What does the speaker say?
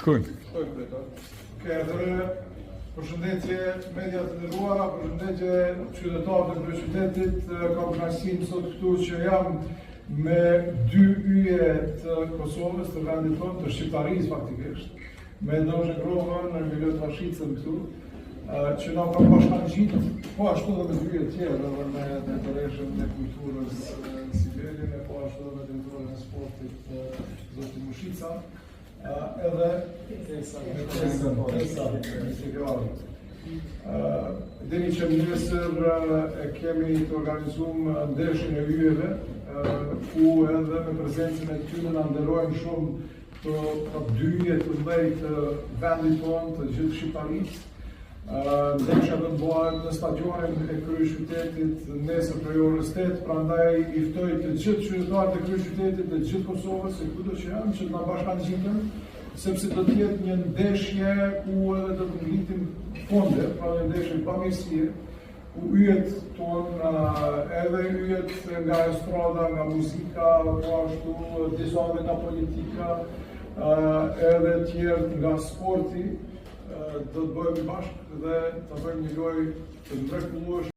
Shkojnë. Përshëndetje media të nderuara, përshëndetje qytetarët e kryeqytetit. Kam kënaqësinë sot këtu që jam me dy yje të Kosovës, të vendit tonë, të Shqiptarisë faktikisht, me Doxhe Grovën, në Milot Vashicën këtu, që na ka bashkangjitur, po ashtu edhe me dy yje tjerë, edhe me drejtoreshën e kulturës Sibelin, po ashtu edhe me drejtorën e sportit zoti Mushica. Edhe dini që nesër e kemi të organizuar ndeshjen e yjeve, ku edhe me prezencën e tyre na nderojnë shumë të dy yje të mëdha të vendit tonë, të gjithë Shqiptarisë. Ndeshja do të bëhet në stadionin e kryeqytetit nesër prej orës 8, prandaj i ftoj të gjithë qytetarët e kryeqytetit, të gjithë Kosovës, se kudo që janë, që të na bashkangjiten, sepse do të jetë një ndeshje ku edhe do të ngritim fonde, pra një ndeshje bamirësie, ku yjet tonë, edhe yjet nga estrada, nga muzika, po ashtu disa nga politika, edhe tjerë nga sporti, do të bëhemi bashkë dhe të bëjmë një lojë të mrekullueshme.